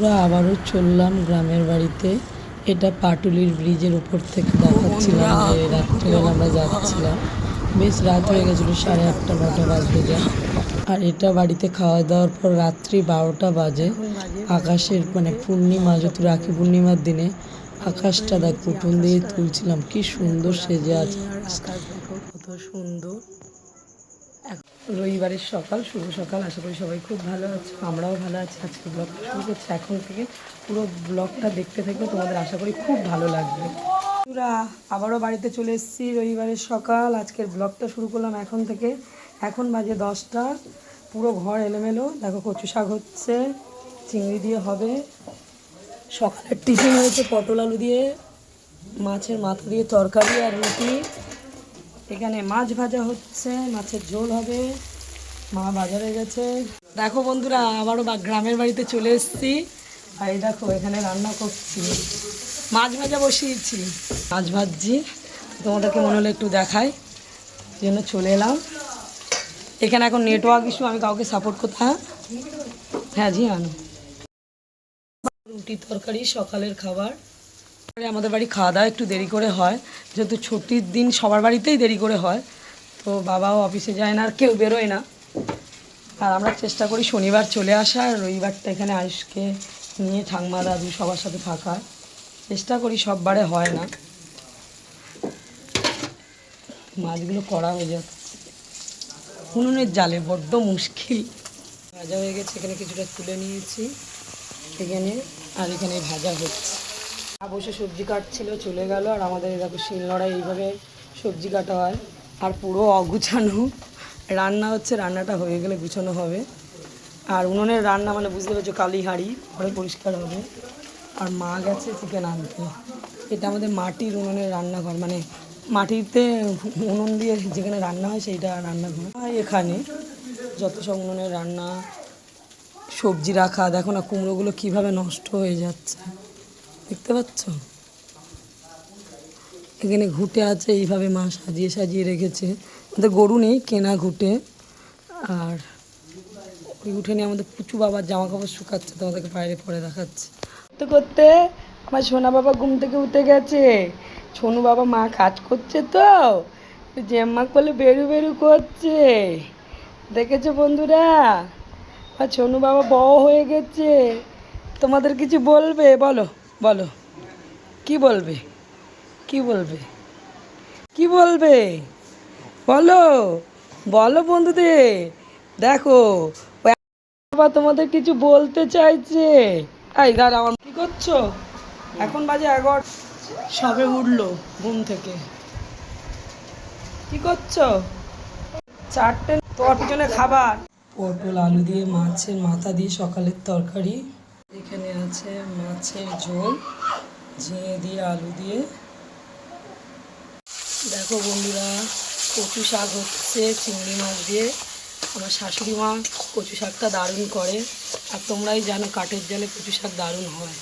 আমরা আবারও চললাম গ্রামের বাড়িতে। এটা পাটুলির ব্রিজের উপর থেকে দেখাচ্ছিলাম যে রাত্রিবেলা আমরা যাচ্ছিলাম। বেশ রাত হয়ে গেছিলো, 8:30 9টা বাজতে যায়। আর এটা বাড়িতে খাওয়া দাওয়ার পর রাত্রি 12টা বাজে। আকাশের মানে পূর্ণিমা, যেহেতু রাখি পূর্ণিমার দিনে আকাশটা দেখ উঠোন দিয়ে তুলছিলাম, কি সুন্দর সেজে আছে। আকাশ দেখো কত সুন্দর। রবিবারের সকাল, শুভ সকাল। আশা করি সবাই খুব ভালো আছে, আমরাও ভালো আছি। আজকে ব্লগটা শুরু করছি এখন থেকে। পুরো ব্লগটা দেখতে থেকে তোমাদের আশা করি খুব ভালো লাগবে। পুরা আবারও বাড়িতে চলে এসেছি রবিবারের সকাল। আজকের ব্লগটা শুরু করলাম এখন থেকে। এখন বাজে 10টা, পুরো ঘর এলোমেলো। দেখো কচু শাক হচ্ছে, চিংড়ি দিয়ে হবে। সকালের টিফিন হয়েছে পটল আলু দিয়ে, মাছের মাথা দিয়ে তরকারি আর রুটি। এখানে মাছ ভাজা হচ্ছে, মাছের ঝোল হবে। মা বাজারে গেছে। দেখো বন্ধুরা, আবারও গ্রামের বাড়িতে চলে এসেছি। আর এই দেখো এখানে রান্না করছি, মাছ ভাজা বসিয়েছি, মাছ ভাজছি। তোমাদেরকে মনে হলো একটু দেখাই, জন্য চলে এলাম। এখানে এখন নেটওয়ার্ক ইস্যু, আমি কাউকে সাপোর্ট করতাম। হ্যাঁ জি আনো। রুটি তরকারি সকালের খাবার। আমাদের বাড়ি খাওয়া দাওয়া একটু দেরি করে হয়, যেহেতু ছুটির দিন সবার বাড়িতেই দেরি করে হয়। তো বাবাও অফিসে যায় না, আর কেউ বেরোয় না। আর আমরা চেষ্টা করি শনিবার চলে আসার, রবিবারটা এখানে আয়ুষকে নিয়ে ঠাম্মা দাদু সবার সাথে থাকার চেষ্টা করি। সব বারে হয় না। মাছগুলো কড়া হয়ে যাচ্ছে উনুনের জালে, বড্ড মুশকিল। ভাজা হয়ে গেছে, এখানে কিছুটা তুলে নিয়েছি এখানে। আর এখানে ভাজা হচ্ছে। বসে সবজি কাটছিল, চলে গেল। আর আমাদের এরকম শিলনোড়ায় এইভাবে সবজি কাটা হয়। আর পুরো অগুছানো রান্না হচ্ছে, রান্নাটা হয়ে গেলে গুছানো হবে। আর উনুনের রান্না মানে বুঝতে পারছো, কালি হাঁড়ি, ঘরে পরিষ্কার হবে। আর মা গেছে চিকেন আনতে। এটা আমাদের মাটির উনুনের রান্নাঘর, মানে মাটিতে উনুন দিয়ে যেখানে রান্না হয় সেইটা রান্নাঘর। এখানে যত সব উনুনের রান্না, সবজি রাখা। দেখো না কুমড়োগুলো কীভাবে নষ্ট হয়ে যাচ্ছে, দেখতে পাচ্ছ? এখানে ঘুঁটে আছে, এইভাবে মা সাজিয়ে সাজিয়ে রেখেছে। আমাদের গরু নেই, কেনা ঘুঁটে। আর ওই উঠে নিয়ে আমাদের পুচু বাবার জামা কাপড় শুকাচ্ছে, তোমাদেরকে বাইরে পরে দেখাচ্ছে। করতে করতে আমার সোনা বাবা ঘুম থেকে উঠে গেছে। ছোনু বাবা মা কাজ করছে, তো জ্যাম্মা করলে বেরু বেরু করছে, দেখেছো বন্ধুরা? আর ছোনু বাবা বড় হয়ে গেছে। তোমাদের কিছু বলবে? বলো বলো, কি বলবে? কি বলবে? কি বলবে? বলো বলো বন্ধুদের। দেখো বাবা তোমাদের কিছু বলতে চাইছে। এই দাঁড়া, আমার কি করছো? এখন বাজে 11, সবে উঠলো ঘুম থেকে। কি করছো? 4টে, তোমার পিছনে খাবার। পটল আলু দিয়ে মাছের মাথা দিয়ে সকালের তরকারি। এখানে আছে মাছের ঝোল, ঝিঙে দিয়ে আলু দিয়ে। দেখো বন্ধুরা, কচু শাক হচ্ছে চিংড়ি মাছ দিয়ে। আমার শাশুড়ি মা কচু শাকটা দারুণ করে। আর তোমরাই জানো কাঠের জালে কচু শাক দারুণ হয়।